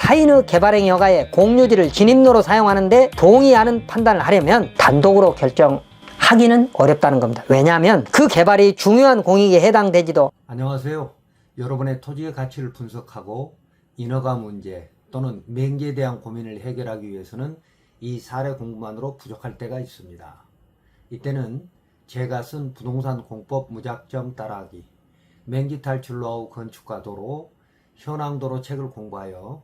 사인의 개발행위 허가에 공유지를 진입로로 사용하는데 동의하는 판단을 하려면 단독으로 결정하기는 어렵다는 겁니다. 왜냐하면 그 개발이 중요한 공익에 해당되지도. 안녕하세요. 여러분의 토지의 가치를 분석하고 인허가 문제 또는 맹지에 대한 고민을 해결하기 위해서는 이 사례 공부만으로 부족할 때가 있습니다. 이때는 제가 쓴 부동산 공법 무작정 따라하기, 맹지 탈출 노하우 건축과 도로, 현황도로 책을 공부하여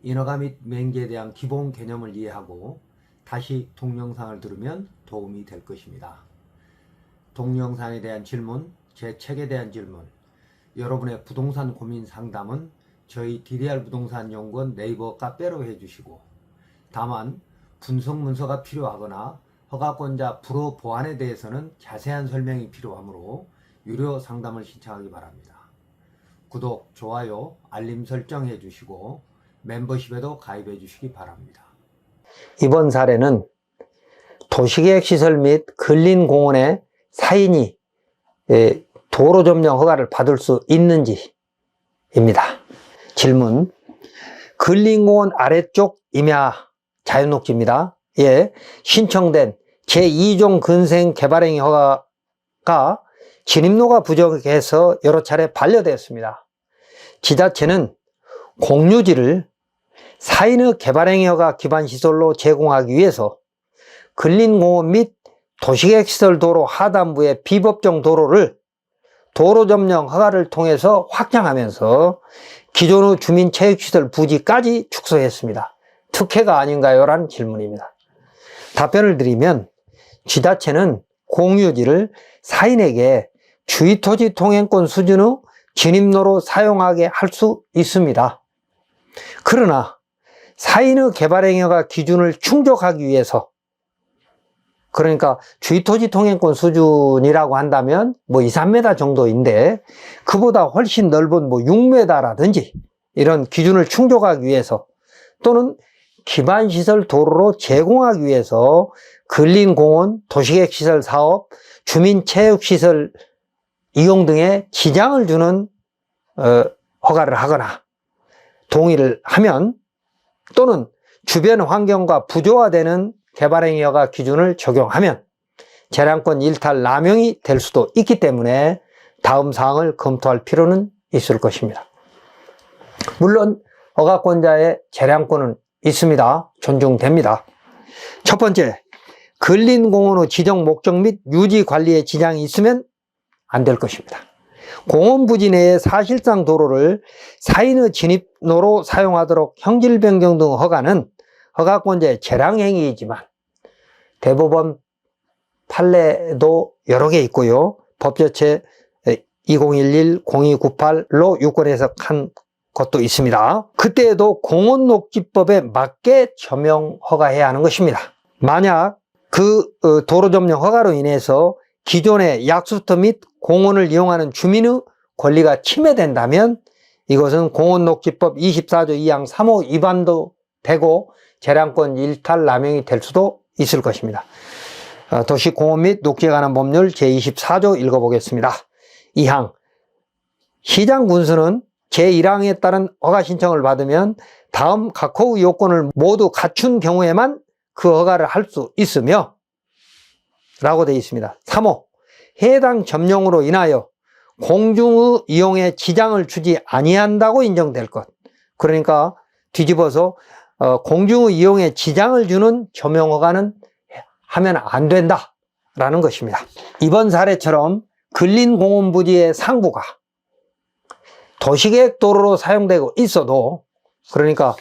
인허가 및 맹지에 대한 기본 개념을 이해하고 다시 동영상을 들으면 도움이 될 것입니다. 동영상에 대한 질문, 제 책에 대한 질문, 여러분의 부동산 고민 상담은 저희 DDR 부동산 연구원 네이버 카페로 해주시고, 다만 분석 문서가 필요하거나 허가권자 불허 보완에 대해서는 자세한 설명이 필요하므로 유료 상담을 신청하기 바랍니다. 구독, 좋아요, 알림 설정해 주시고 멤버십에도 가입해 주시기 바랍니다. 이번 사례는 도시계획시설 및 근린공원의 사인이 도로 점령 허가를 받을 수 있는지입니다. 질문: 근린공원 아래쪽 임야 자연녹지입니다. 예, 신청된 제2종 근생 개발행위 허가가 진입로가 부족해서 여러 차례 반려되었습니다. 지자체는 공유지를 사인의 개발행위 허가 기반 시설로 제공하기 위해서 근린공원 및 도시계획시설 도로 하단부의 비법정 도로를 도로 점령 허가를 통해서 확장하면서 기존의 주민체육시설 부지까지 축소했습니다. 특혜가 아닌가요? 라는 질문입니다. 답변을 드리면, 지자체는 공유지를 사인에게 주의토지 통행권 수준의 진입로로 사용하게 할 수 있습니다. 그러나 사인의 개발행위가 기준을 충족하기 위해서, 그러니까 주의토지 통행권 수준이라고 한다면 뭐 2, 3m 정도인데 그보다 훨씬 넓은 뭐 6m라든지 이런 기준을 충족하기 위해서, 또는 기반시설 도로로 제공하기 위해서 근린공원, 도시계획시설 사업, 주민체육시설 이용 등에 지장을 주는 허가를 하거나 동의를 하면, 또는 주변 환경과 부조화되는 개발행위 허가 기준을 적용하면 재량권 일탈 남용이 될 수도 있기 때문에 다음 사항을 검토할 필요는 있을 것입니다. 물론 허가권자의 재량권은 있습니다. 존중됩니다. 첫 번째, 근린공원의 지정 목적 및 유지 관리에 지장이 있으면 안 될 것입니다. 공원 부지 내의 사실상 도로를 사인의 진입로로 사용하도록 형질 변경 등 허가는 허가권자의 재량행위이지만 대법원 판례도 여러 개 있고요. 법제처 2011-0298로 유권 해석한 것도 있습니다. 그때에도 공원녹지법에 맞게 점용 허가해야 하는 것입니다. 만약 그 도로 점령 허가로 인해서 기존의 약수터 및 공원을 이용하는 주민의 권리가 침해된다면 이것은 공원녹지법 24조 2항 3호 위반도 되고 재량권 일탈 남용이 될 수도 있을 것입니다. 도시공원 및 녹지에 관한 법률 제24조 읽어보겠습니다. 2항, 시장군수는 제1항에 따른 허가 신청을 받으면 다음 각호의 요건을 모두 갖춘 경우에만 그 허가를 할 수 있으며 라고 되어 있습니다. 3호, 해당 점령으로 인하여 공중의 이용에 지장을 주지 아니한다고 인정될 것. 그러니까 뒤집어서 공중의 이용에 지장을 주는 점용 허가는 하면 안 된다 라는 것입니다. 이번 사례처럼 근린공원 부지의 상부가 도시계획 도로로 사용되고 있어도, 그러니까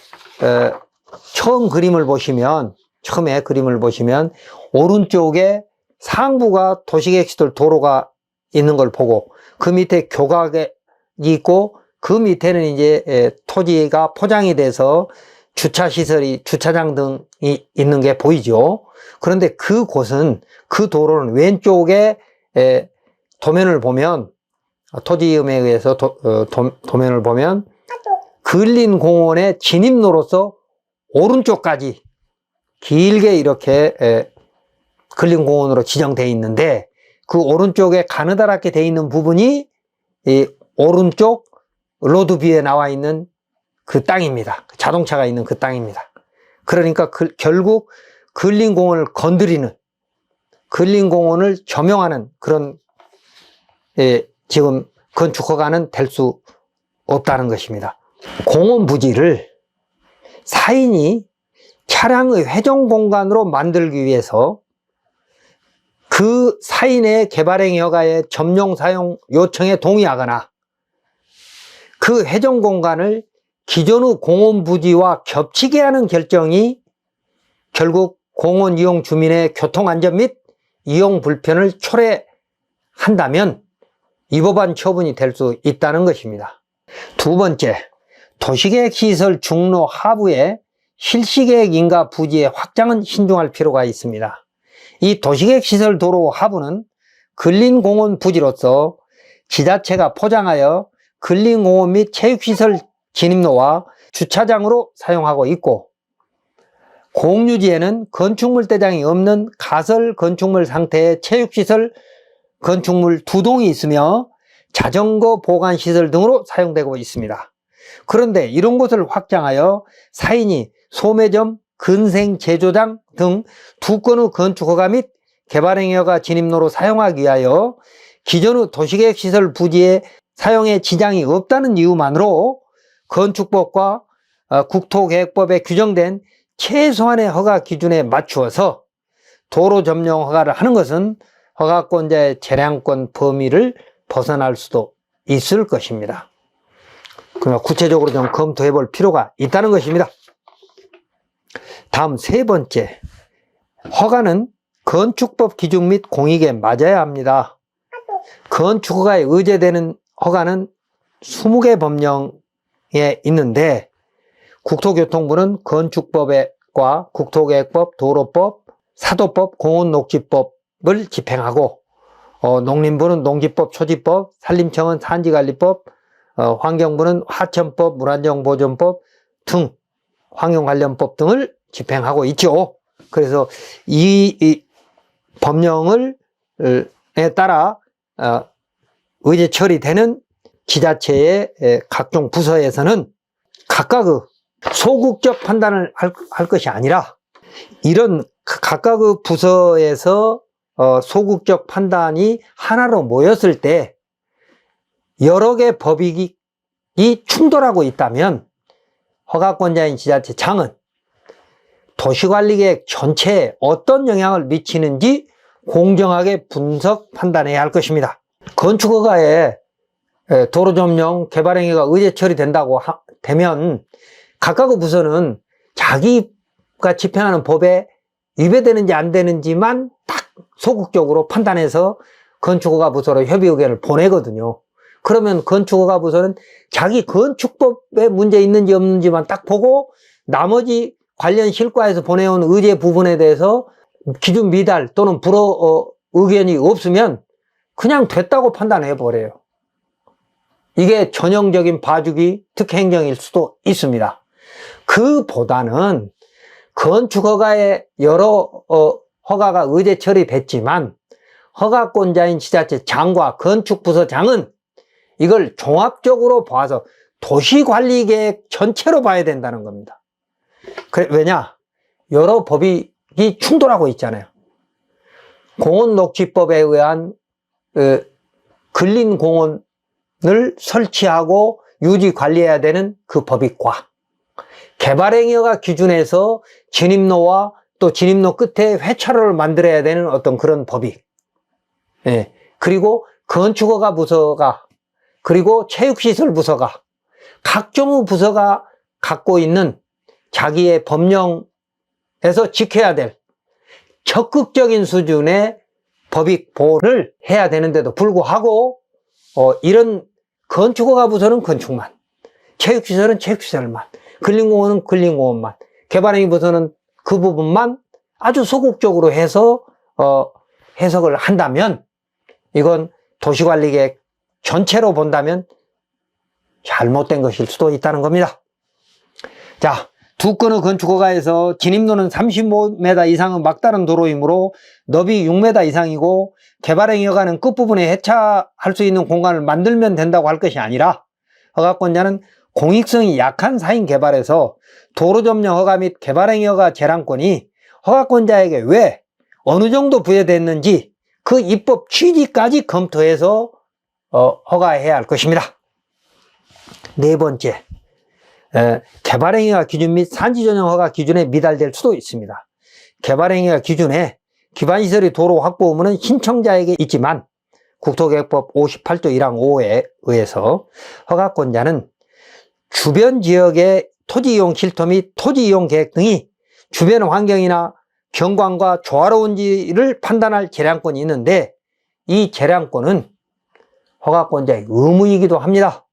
처음에 그림을 보시면 오른쪽에 상부가 도시계획시설 도로가 있는 걸 보고 그 밑에 교각이 있고 그 밑에는 이제 토지가 포장이 돼서 주차시설이, 주차장 등이 있는 게 보이죠. 그런데 그곳은, 그 도로는 왼쪽에 도면을 보면, 토지음에 의해서 도면을 보면 근린공원의 진입로로서 오른쪽까지 길게 이렇게 근린공원으로 지정되어 있는데, 그 오른쪽에 가느다랗게 되어 있는 부분이 이 오른쪽 로드뷰에 나와 있는 그 땅입니다. 자동차가 있는 그 땅입니다. 그러니까 결국 근린공원을 건드리는, 근린공원을 점용하는 그런 지금 건축허가는 될 수 없다는 것입니다. 공원 부지를 사인이 차량의 회전 공간으로 만들기 위해서 그 사인의 개발행위 허가의 점용 사용 요청에 동의하거나 그 회전 공간을 기존의 공원 부지와 겹치게 하는 결정이 결국 공원 이용 주민의 교통안전 및 이용 불편을 초래한다면 이 법안 처분이 될 수 있다는 것입니다. 두 번째, 도시계획 시설 중로 하부의 실시계획 인가 부지의 확장은 신중할 필요가 있습니다. 이 도시계획 시설 도로 하부는 근린공원 부지로서 지자체가 포장하여 근린공원 및 체육시설 진입로와 주차장으로 사용하고 있고, 공유지에는 건축물 대장이 없는 가설 건축물 상태의 체육시설 건축물 2동이 있으며 자전거 보관시설 등으로 사용되고 있습니다. 그런데 이런 곳을 확장하여 사인이 소매점, 근생제조장 등 2건의 건축허가 및 개발행위허가 진입로로 사용하기 위하여 기존의 도시계획시설 부지의 사용에 지장이 없다는 이유만으로 건축법과 국토계획법에 규정된 최소한의 허가 기준에 맞추어서 도로 점용 허가를 하는 것은 허가권자의 재량권 범위를 벗어날 수도 있을 것입니다. 그러나 구체적으로 좀 검토해 볼 필요가 있다는 것입니다. 다음 세 번째, 허가는 건축법 기준 및 공익에 맞아야 합니다. 건축허가에 의제되는 허가는 20개 법령에 있는데 국토교통부는 건축법과 국토계획법, 도로법, 사도법, 공원녹지법을 집행하고 농림부는 농지법, 초지법, 산림청은 산지관리법, 환경부는 화천법, 물안정보존법 등 환경관련법 등을 집행하고 있죠. 그래서 이 법령에 따라 의제 처리되는 지자체의 각종 부서에서는 각각의 소극적 판단을 할 것이 아니라 이런 각각의 부서에서 소극적 판단이 하나로 모였을 때 여러 개 법이 충돌하고 있다면 허가권자인 지자체장은 도시관리계획 전체에 어떤 영향을 미치는지 공정하게 분석 판단해야 할 것입니다. 건축허가에 도로점용 개발행위가 의제 처리된다고 되면 각각의 부서는 자기가 집행하는 법에 위배되는지 안 되는지만 딱 소극적으로 판단해서 건축허가 부서로 협의 의견을 보내거든요. 그러면 건축허가 부서는 자기 건축법에 문제 있는지 없는지만 딱 보고 나머지 관련 실과에서 보내온 의제 부분에 대해서 기준 미달 또는 불허 의견이 없으면 그냥 됐다고 판단해 버려요. 이게 전형적인 봐주기 특혜행정일 수도 있습니다. 그보다는 건축허가에 여러 허가가 의제 처리됐지만 허가권자인 지자체장과 건축부서장은 이걸 종합적으로 봐서 도시관리계획 전체로 봐야 된다는 겁니다. 왜냐? 여러 법이 충돌하고 있잖아요. 공원녹지법에 의한 근린공원을 설치하고 유지 관리해야 되는 그 법익과 개발행위허가 기준에서 진입로와 또 진입로 끝에 회차로를 만들어야 되는 어떤 그런 법익, 그리고 건축허가 부서가 그리고 체육시설 부서가 각종의 부서가 갖고 있는 자기의 법령에서 지켜야 될 적극적인 수준의 법익 보호를 해야 되는데도 불구하고 이런 건축허가 부서는 건축만, 체육시설은 체육시설만, 근린공원은 근린공원만, 개발행위 부서는 그 부분만 아주 소극적으로 해서 해석을 한다면 이건 도시관리계획 전체로 본다면 잘못된 것일 수도 있다는 겁니다. 자, 두 건의 건축허가에서 진입로는 35m 이상의 막다른 도로이므로 너비 6m 이상이고 개발행위허가는 끝부분에 해차할 수 있는 공간을 만들면 된다고 할 것이 아니라 허가권자는 공익성이 약한 사인 개발에서 도로 점령 허가 및 개발행위 허가 재량권이 허가권자에게 왜 어느 정도 부여됐는지 그 입법 취지까지 검토해서 허가해야 할 것입니다. 네 번째, 개발행위가 기준 및 산지전용 허가 기준에 미달될 수도 있습니다. 개발행위가 기준에 기반시설이 도로 확보 의무는 신청자에게 있지만 국토계획법 58조 1항 5호에 의해서 허가권자는 주변 지역의 토지이용 실토 및 토지이용 계획 등이 주변 환경이나 경관과 조화로운지를 판단할 재량권이 있는데 이 재량권은 허가권자의 의무이기도 합니다.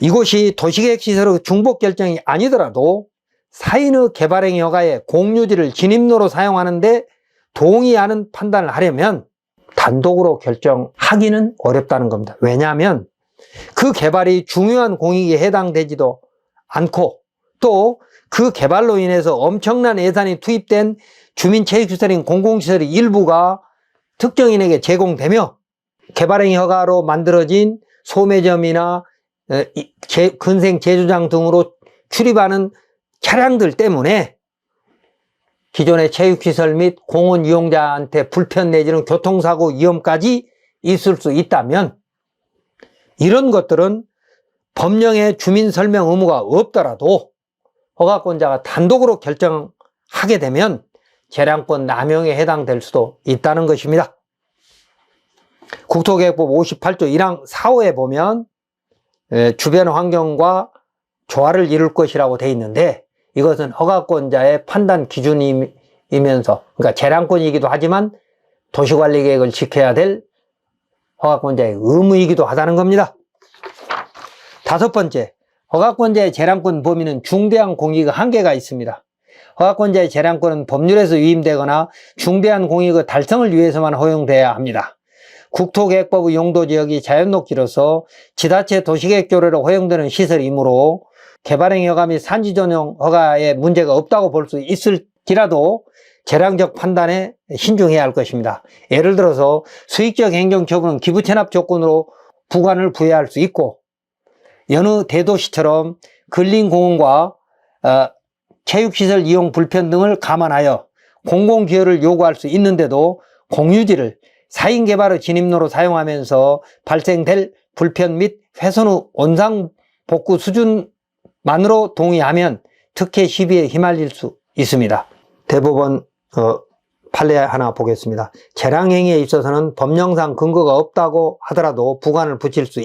이곳이 도시계획시설의 중복 결정이 아니더라도 사인의 개발행위 허가에 공유지를 진입로로 사용하는데 동의하는 판단을 하려면 단독으로 결정하기는 어렵다는 겁니다. 왜냐하면 그 개발이 중요한 공익에 해당되지도 않고 또 그 개발로 인해서 엄청난 예산이 투입된 주민체육시설인 공공시설의 일부가 특정인에게 제공되며 개발행위 허가로 만들어진 소매점이나 근생 제주장 등으로 출입하는 차량들 때문에 기존의 체육시설 및 공원 이용자한테 불편 내지는 교통사고 위험까지 있을 수 있다면 이런 것들은 법령에 주민설명 의무가 없더라도 허가권자가 단독으로 결정하게 되면 재량권 남용에 해당될 수도 있다는 것입니다. 국토계획법 58조 1항 4호에 보면 주변 환경과 조화를 이룰 것이라고 되어 있는데 이것은 허가권자의 판단 기준이면서 그러니까 재량권이기도 하지만 도시관리계획을 지켜야 될 허가권자의 의무이기도 하다는 겁니다. 다섯 번째, 허가권자의 재량권 범위는 중대한 공익의 한계가 있습니다. 허가권자의 재량권은 법률에서 위임되거나 중대한 공익의 달성을 위해서만 허용돼야 합니다. 국토계획법의 용도지역이 자연녹지로서 지자체 도시계획조례로 허용되는 시설이므로 개발행위 허가 및 산지전용 허가에 문제가 없다고 볼 수 있을지라도 재량적 판단에 신중해야 할 것입니다. 예를 들어서 수익적 행정처분은 기부채납 조건으로 부관을 부여할 수 있고 여느 대도시처럼 근린공원과 체육시설 이용 불편 등을 감안하여 공공기여를 요구할 수 있는데도 공유지를 사인개발의 진입로로 사용하면서 발생될 불편 및 훼손 후 원상복구 수준만으로 동의하면 특혜 시비에 휘말릴 수 있습니다. 대법원 판례 하나 보겠습니다. 재량행위에 있어서는 법령상 근거가 없다고 하더라도 부관을 붙일 수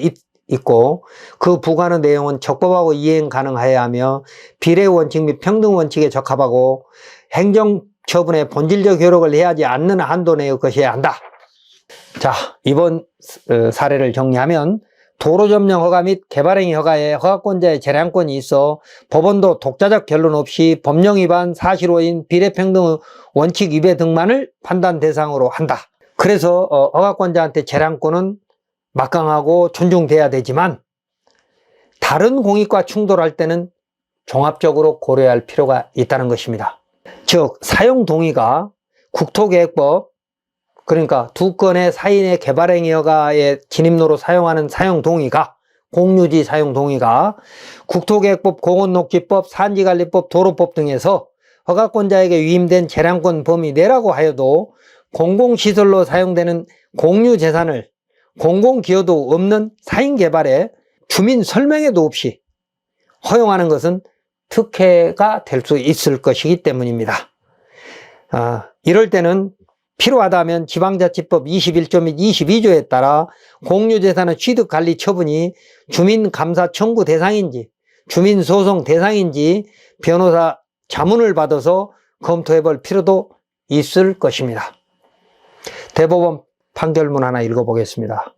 있고 그 부관의 내용은 적법하고 이행 가능해야 하며 비례 원칙 및 평등 원칙에 적합하고 행정처분의 본질적 효력을 해하지 않는 한도 내의 것이어야 한다. 자, 이번 사례를 정리하면 도로 점령 허가 및 개발행위 허가에 허가권자의 재량권이 있어 법원도 독자적 결론 없이 법령 위반, 사실오인, 비례평등의 원칙 위배 등만을 판단 대상으로 한다. 그래서 허가권자한테 재량권은 막강하고 존중돼야 되지만 다른 공익과 충돌할 때는 종합적으로 고려할 필요가 있다는 것입니다. 즉 사용 동의가 국토계획법 그러니까 두 건의 사인의 개발행위 허가의 진입로로 사용하는 사용 동의가 공유지 사용 동의가 국토계획법, 공원녹지법, 산지관리법, 도로법 등에서 허가권자에게 위임된 재량권 범위 내라고 하여도 공공시설로 사용되는 공유재산을 공공기여도 없는 사인개발에 주민 설명회도 없이 허용하는 것은 특혜가 될 수 있을 것이기 때문입니다. 이럴 때는 필요하다면 지방자치법 21조 및 22조에 따라 공유재산의 취득관리 처분이 주민감사 청구 대상인지 주민소송 대상인지 변호사 자문을 받아서 검토해 볼 필요도 있을 것입니다. 대법원 판결문 하나 읽어보겠습니다.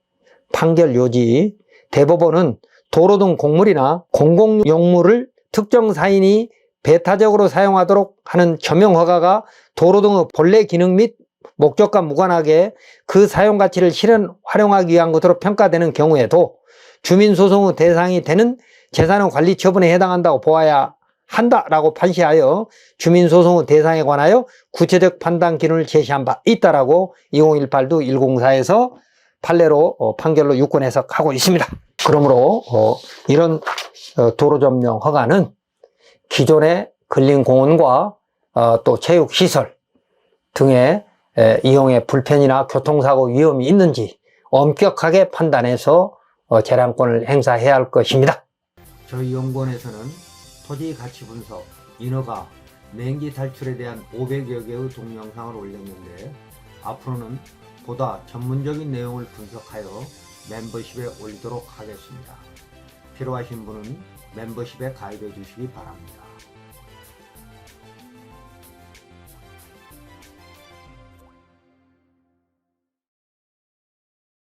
판결 요지. 대법원은 도로 등 공물이나 공공용물을 특정 사인이 배타적으로 사용하도록 하는 점용허가가 도로 등의 본래 기능 및 목적과 무관하게 그 사용 가치를 실현 활용하기 위한 것으로 평가되는 경우에도 주민소송의 대상이 되는 재산의 관리 처분에 해당한다고 보아야 한다라고 판시하여 주민소송의 대상에 관하여 구체적 판단 기준을 제시한 바 있다라고 2018도 104에서 판례로 판결로 유권 해석하고 있습니다. 그러므로 이런 도로 점령 허가는 기존의 근린공원과 또 체육시설 등의 이용에 불편이나 교통사고 위험이 있는지 엄격하게 판단해서 재량권을 행사해야 할 것입니다. 저희 연구원에서는 토지 가치 분석, 인허가, 맹지 탈출에 대한 500여 개의 동영상을 올렸는데 앞으로는 보다 전문적인 내용을 분석하여 멤버십에 올리도록 하겠습니다. 필요하신 분은 멤버십에 가입해 주시기 바랍니다.